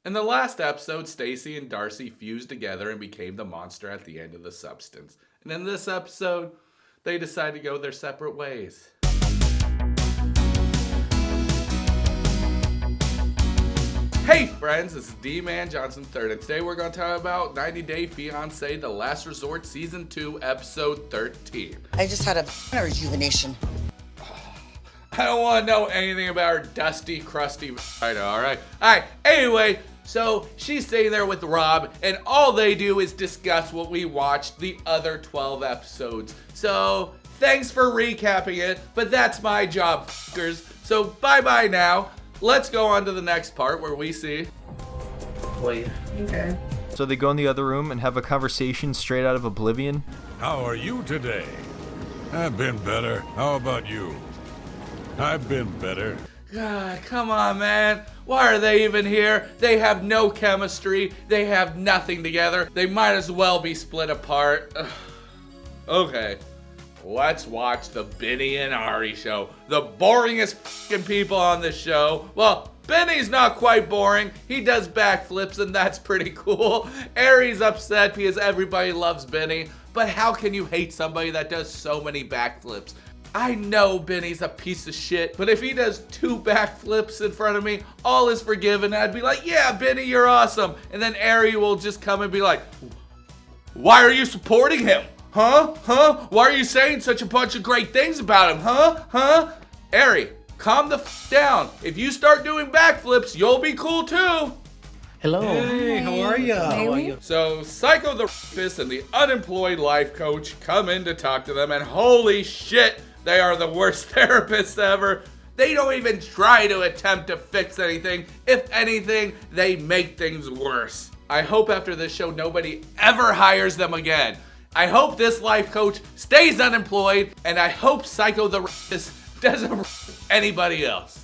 In the last episode, Stacy and Darcey fused together and became the monster at the end of the substance. And in this episode, they decide to go their separate ways. Hey friends, this is Dee-man Johnson III, and today we're going to talk about 90 Day Fiancé, The Last Resort, Season 2, Episode 13. I just had a rejuvenation. I don't want to know anything about her dusty, crusty vagina, alright? Alright, anyway, so she's sitting there with Rob, and all they do is discuss what we watched the other 12 episodes. So, thanks for recapping it, but that's my job, f***ers. So, bye-bye now. Let's go on to the next part where we see... Wait. Okay. So they go in the other room and have a conversation straight out of Oblivion. How are you today? I've been better. How about you? I've been better. God, come on, man. Why are they even here? They have no chemistry. They have nothing together. They might as well be split apart. Ugh. Okay. Let's watch the Bini and Ari show. The boringest fucking people on the show. Well, Bini's not quite boring. He does backflips and that's pretty cool. Ari's upset because everybody loves Bini. But how can you hate somebody that does so many backflips? I know Bini's a piece of shit, but if he does 2 backflips in front of me, all is forgiven. I'd be like, yeah, Bini, you're awesome. And then Ari will just come and be like, why are you supporting him? Huh? Why are you saying such a bunch of great things about him? Huh? Ari, calm the f down. If you start doing backflips, you'll be cool too. Hello. Hey, how are ya? How are you? So, Psycho the rapist and the unemployed life coach come in to talk to them, and holy shit, they are the worst therapists ever. They don't even try to attempt to fix anything. If anything, they make things worse. I hope after this show, nobody ever hires them again. I hope this life coach stays unemployed, and I hope Psycho the rapist doesn't anybody else.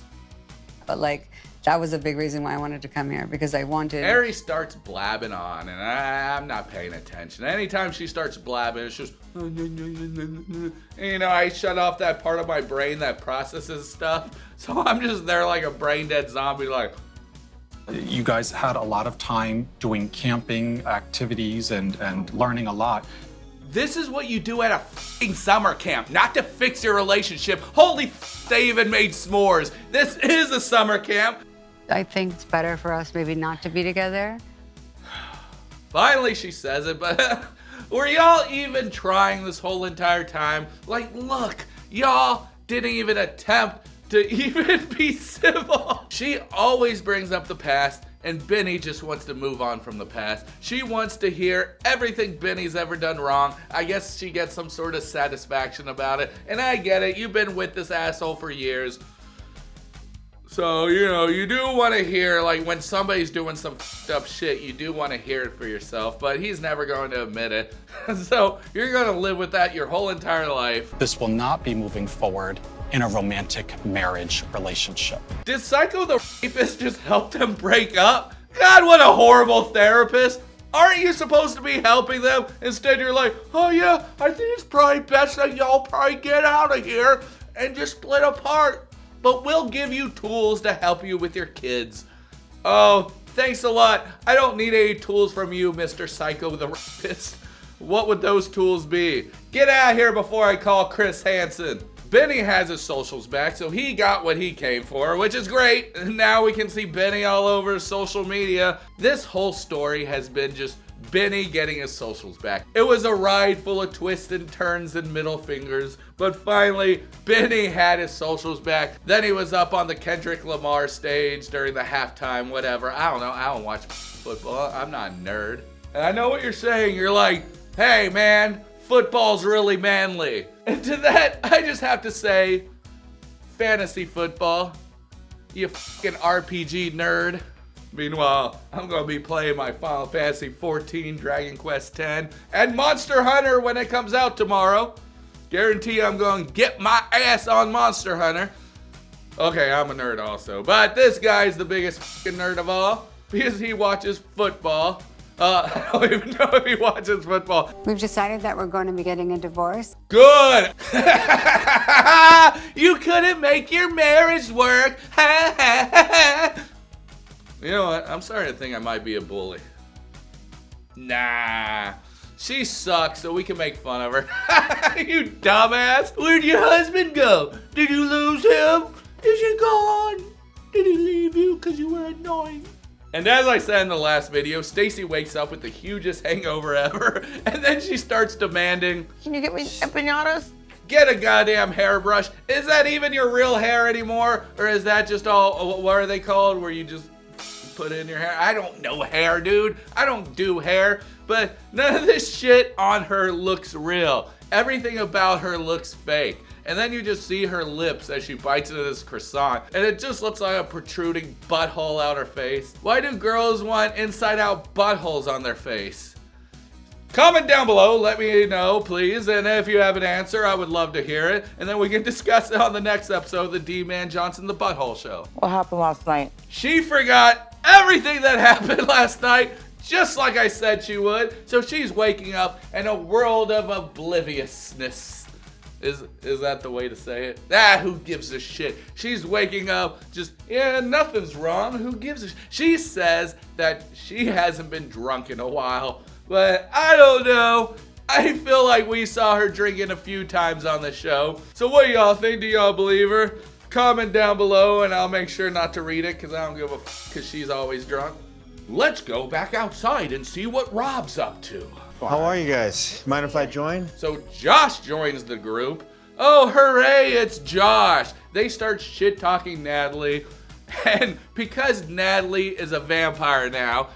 But like, that was a big reason why I wanted to come here, because I wanted... Ari starts blabbing on, and I'm not paying attention. Anytime she starts blabbing, it's just... And, you know, I shut off that part of my brain that processes stuff, so I'm just there like a brain-dead zombie, like... You guys had a lot of time doing camping activities and learning a lot. This is what you do at a f***ing summer camp, not to fix your relationship. Holy f***, they even made s'mores. This is a summer camp. I think it's better for us maybe not to be together. Finally she says it, but were y'all even trying this whole entire time? Like, look, y'all didn't even attempt to even be civil. She always brings up the past, and Bini just wants to move on from the past. She wants to hear everything Bini's ever done wrong. I guess she gets some sort of satisfaction about it, and I get it. You've been with this asshole for years. So, you know, you do want to hear, like, when somebody's doing some f***ed up shit, you do want to hear it for yourself, but he's never going to admit it. So, you're going to live with that your whole entire life. This will not be moving forward in a romantic marriage relationship. Did Psycho the rapist just help them break up? God, what a horrible therapist. Aren't you supposed to be helping them? Instead, you're like, oh yeah, I think it's probably best that y'all probably get out of here and just split apart. But we'll give you tools to help you with your kids. Oh, thanks a lot. I don't need any tools from you, Mr. Psycho the rapist. What would those tools be? Get out of here before I call Chris Hansen. Bini has his socials back, so he got what he came for, which is great. Now we can see Bini all over social media. This whole story has been just Bini getting his socials back. It was a ride full of twists and turns and middle fingers, but finally, Bini had his socials back. Then he was up on the Kendrick Lamar stage during the halftime, whatever. I don't know, I don't watch football. I'm not a nerd. And I know what you're saying. You're like, hey man, football's really manly. And to that, I just have to say, fantasy football, you fucking RPG nerd. Meanwhile, I'm gonna be playing my Final Fantasy 14, Dragon Quest X, and Monster Hunter when it comes out tomorrow. Guarantee I'm gonna get my ass on Monster Hunter. Okay, I'm a nerd also, but this guy's the biggest fucking nerd of all because he watches football. I don't even know if he watches football. We've decided that we're going to be getting a divorce. Good! You couldn't make your marriage work. You know what? I'm starting to think I might be a bully. Nah. She sucks, so we can make fun of her. You dumbass. Where'd your husband go? Did you lose him? Is he gone? Did he leave you because you were annoying? And as I said in the last video, Stacy wakes up with the hugest hangover ever, and then she starts demanding, Can you get me empanadas? get a goddamn hairbrush. Is that even your real hair anymore? Or is that just all, what are they called, where you just put it in your hair? I don't know hair, dude. I don't do hair. But none of this shit on her looks real. Everything about her looks fake. And then you just see her lips as she bites into this croissant, and it just looks like a protruding butthole out her face. Why do girls want inside-out buttholes on their face? Comment down below, let me know, please. And if you have an answer, I would love to hear it. And then we can discuss it on the next episode of the Dee-man Johnson the Butthole Show. What happened last night? She forgot everything that happened last night, just like I said she would. So she's waking up in a world of obliviousness. Is that the way to say it? Who gives a shit? She's waking up just, yeah, nothing's wrong. Who gives a shit? She says that she hasn't been drunk in a while, but I don't know. I feel like we saw her drinking a few times on the show. So what do y'all think? Do y'all believe her? Comment down below and I'll make sure not to read it because I don't give a f because she's always drunk. Let's go back outside and see what Rob's up to. How are you guys? Mind if I join? So Josh joins the group. Oh, hooray, it's Josh. They start shit-talking Natalie. And because Natalie is a vampire now,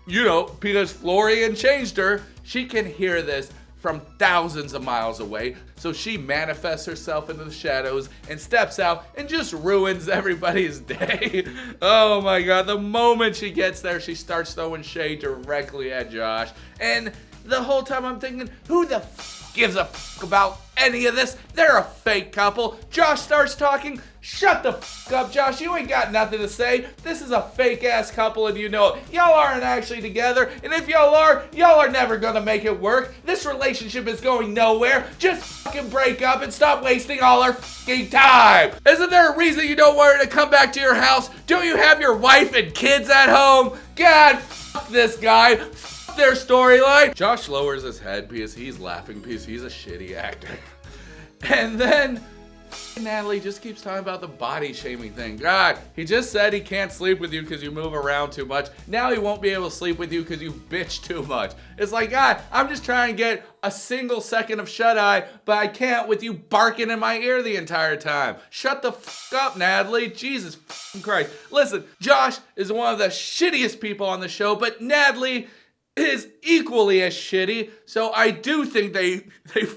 you know, because Florian changed her, she can hear this from thousands of miles away. So she manifests herself into the shadows and steps out and just ruins everybody's day. Oh my God, the moment she gets there, she starts throwing shade directly at Josh. And the whole time I'm thinking, who the f gives a f about any of this? They're a fake couple. Josh starts talking. Shut the f up, Josh. You ain't got nothing to say. This is a fake ass couple and you know it. Y'all aren't actually together. And if y'all are never gonna make it work. This relationship is going nowhere. Just fucking break up and stop wasting all our fucking time. Isn't there a reason you don't want her to come back to your house? Don't you have your wife and kids at home? God, f this guy. Their storyline. Josh lowers his head because he's laughing because he's a shitty actor. And then Natalie just keeps talking about the body shaming thing. God, he just said he can't sleep with you because you move around too much. Now he won't be able to sleep with you because you bitch too much. It's like, God, I'm just trying to get a single second of shut-eye, but I can't with you barking in my ear the entire time. Shut the f up, Natalie. Jesus Christ. Listen, Josh is one of the shittiest people on the show, but Natalie is equally as shitty, so I do think they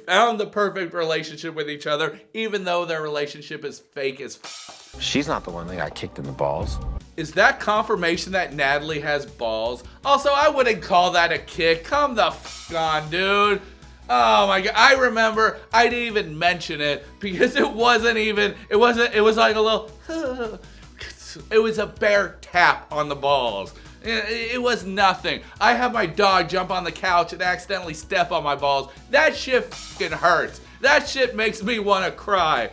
found the perfect relationship with each other, even though their relationship is fake as f. She's not the one that got kicked in the balls. Is that confirmation that Natalie has balls? Also, I wouldn't call that a kick. Come the f on, dude. Oh my God, I remember I didn't even mention it because it was like a little, it was a bare tap on the balls. It was nothing. I have my dog jump on the couch and accidentally step on my balls. That shit fucking hurts. That shit makes me want to cry.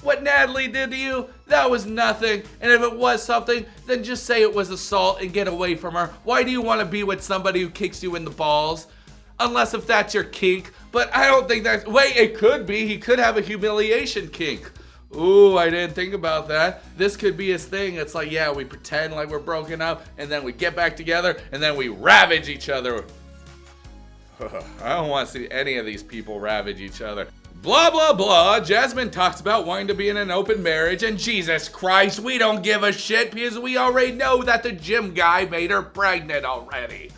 What Natalie did to you, that was nothing. And if it was something, then just say it was assault and get away from her. Why do you want to be with somebody who kicks you in the balls? Unless if that's your kink. But I don't think that's, wait, it could be. He could have a humiliation kink. Ooh, I didn't think about that. This could be his thing. It's like, yeah, we pretend like we're broken up, and then we get back together, and then we ravage each other. I don't want to see any of these people ravage each other. Blah, blah, blah. Jasmine talks about wanting to be in an open marriage, and Jesus Christ, we don't give a shit because we already know that the gym guy made her pregnant already.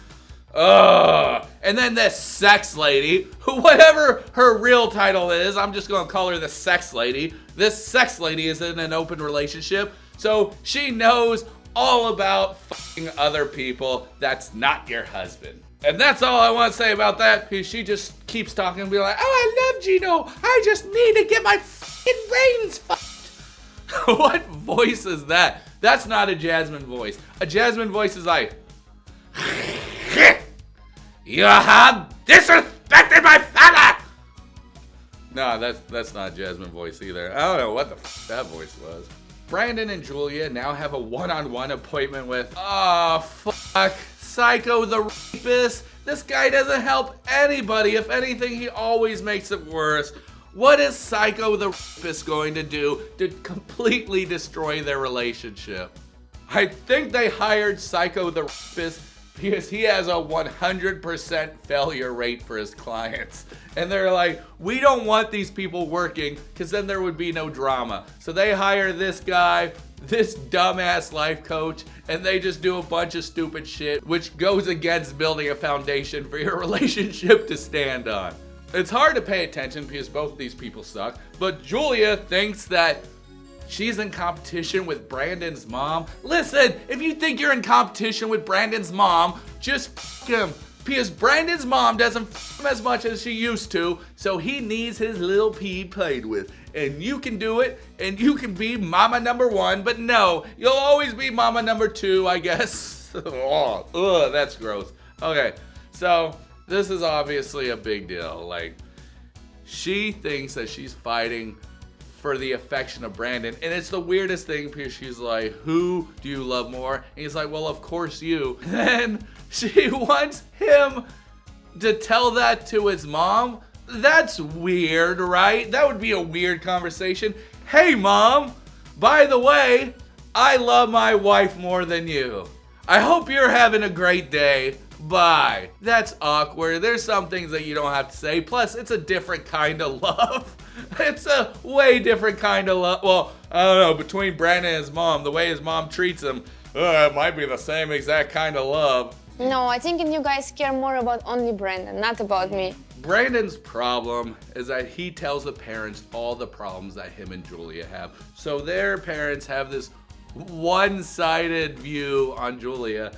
Ugh. And then this sex lady, whatever her real title is, I'm just gonna call her the sex lady. This sex lady is in an open relationship, so she knows all about fucking other people that's not your husband. And that's all I want to say about that, because she just keeps talking and be like, oh, I love Gino. I just need to get my fucking brains fucked. What voice is that? That's not a Jasmine voice. A Jasmine voice is like, you have disrespected my father! No, that's not a Jasmine voice either. I don't know what the f that voice was. Brandon and Julia now have a one-on-one appointment with, oh, fuck, Psycho the rapist. This guy doesn't help anybody. If anything, he always makes it worse. What is Psycho the rapist going to do to completely destroy their relationship? I think they hired Psycho the rapist because he has a 100% failure rate for his clients. And they're like, we don't want these people working because then there would be no drama. So they hire this guy, this dumbass life coach, and they just do a bunch of stupid shit, which goes against building a foundation for your relationship to stand on. It's hard to pay attention because both of these people suck, but Julia thinks that she's in competition with Brandon's mom. Listen, if you think you're in competition with Brandon's mom, just f*** him. Because Brandon's mom doesn't f*** him as much as she used to, so he needs his little pea played with. And you can do it, and you can be mama number 1, but no, you'll always be mama number 2, I guess. Oh, ugh, that's gross. Okay, so this is obviously a big deal. Like, she thinks that she's fighting for the affection of Brandon, and it's the weirdest thing because she's like, who do you love more? And he's like, well, of course you. Then she wants him to tell that to his mom. That's weird, right? That would be a weird conversation. Hey mom, by the way, I love my wife more than you. I hope you're having a great day. Bye. That's awkward. There's some things that you don't have to say. Plus, it's a different kind of love. It's a way different kind of love. Well, I don't know, between Brandon and his mom, the way his mom treats him, it might be the same exact kind of love. No, I think you guys care more about only Brandon, not about me. Brandon's problem is that he tells the parents all the problems that him and Julia have. So their parents have this one-sided view on Julia,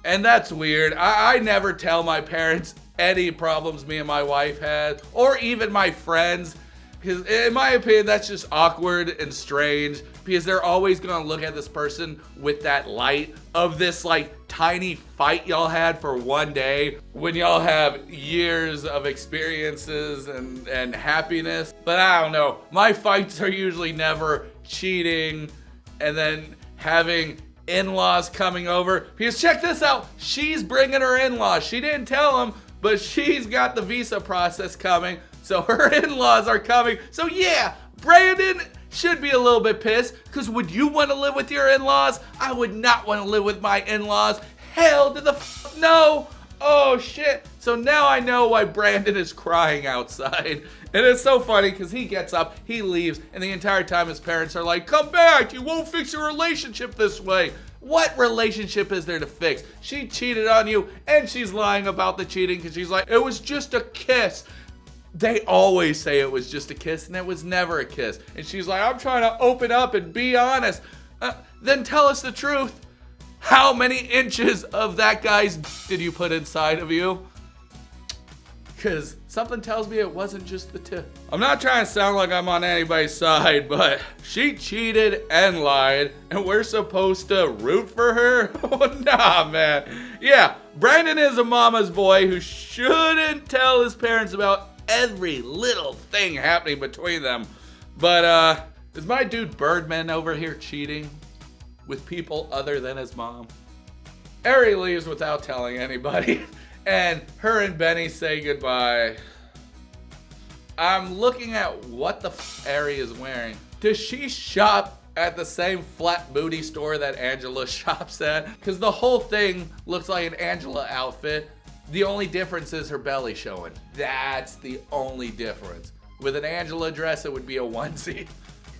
and that's weird. I never tell my parents any problems me and my wife had, or even my friends. Because in my opinion, that's just awkward and strange because they're always going to look at this person with that light of this like tiny fight y'all had for one day when y'all have years of experiences and happiness. But I don't know. My fights are usually never cheating and then having in-laws coming over. Because check this out. She's bringing her in-laws. She didn't tell them, but she's got the visa process coming. So her in-laws are coming. So yeah, Brandon should be a little bit pissed. Because would you want to live with your in-laws? I would not want to live with my in-laws. Hell to the no. Oh shit. So now I know why Brandon is crying outside. And it's so funny because he gets up, he leaves, and the entire time his parents are like, come back, you won't fix your relationship this way. What relationship is there to fix? She cheated on you and she's lying about the cheating because she's like, it was just a kiss. They always say it was just a kiss, and it was never a kiss. And she's like, I'm trying to open up and be honest. Then tell us the truth. How many inches of that guy's did you put inside of you? Because something tells me it wasn't just the tip. I'm not trying to sound like I'm on anybody's side, but she cheated and lied, and we're supposed to root for her? Oh, nah, man. Yeah, Brandon is a mama's boy who shouldn't tell his parents about every little thing happening between them. But is my dude Birdman over here cheating with people other than his mom? Ari leaves without telling anybody, and her and Benny say goodbye. I'm looking at what the Ari is wearing. Does she shop at the same flat booty store that Angela shops at? Because the whole thing looks like an Angela outfit. The only difference is her belly showing. That's the only difference. With an Angela dress, it would be a onesie.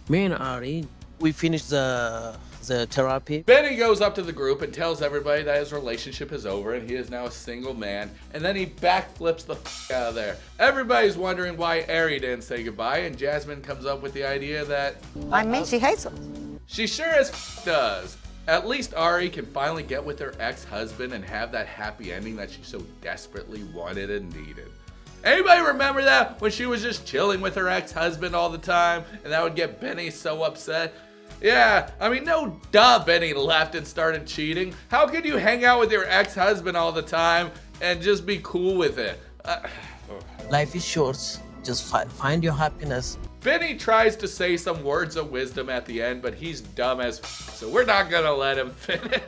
Me and Ari, we finished the therapy. Benny goes up to the group and tells everybody that his relationship is over and he is now a single man. And then he backflips the out of there. Everybody's wondering why Ari didn't say goodbye, and Jasmine comes up with the idea that I mean, she hates him. she sure as does. At least Ari can finally get with her ex-husband and have that happy ending that she so desperately wanted and needed. Anybody remember that? When she was just chilling with her ex-husband all the time, and that would get Benny so upset? Yeah, I mean, no duh, Benny left and started cheating. How could you hang out with your ex-husband all the time and just be cool with it? Life is short. Just find your happiness. Bini tries to say some words of wisdom at the end, but he's dumb as so we're not gonna let him finish.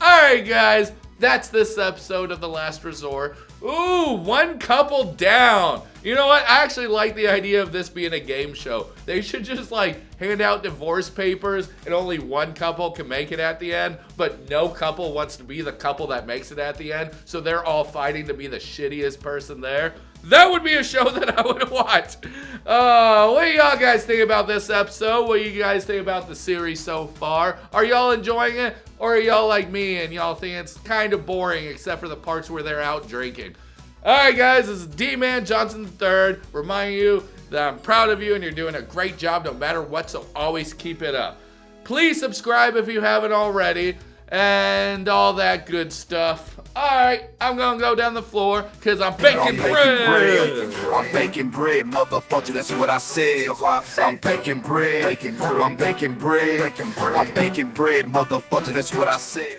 Alright guys, that's this episode of The Last Resort. Ooh, one couple down. You know what? I actually like the idea of this being a game show. They should just like hand out divorce papers and only one couple can make it at the end, but no couple wants to be the couple that makes it at the end, so they're all fighting to be the shittiest person there. That would be a show that I would watch. What do y'all guys think about this episode? What do you guys think about the series so far? Are y'all enjoying it? Or are y'all like me and y'all think it's kind of boring except for the parts where they're out drinking? Alright guys, this is D-man Johnson III reminding you that I'm proud of you and you're doing a great job no matter what, so always keep it up. Please subscribe if you haven't already and all that good stuff. Alright, I'm gonna go down the floor because I'm baking bread. I'm baking bread, motherfucker, that's what I said. I'm baking bread. I'm baking bread. I'm baking bread, motherfucker, that's what I said.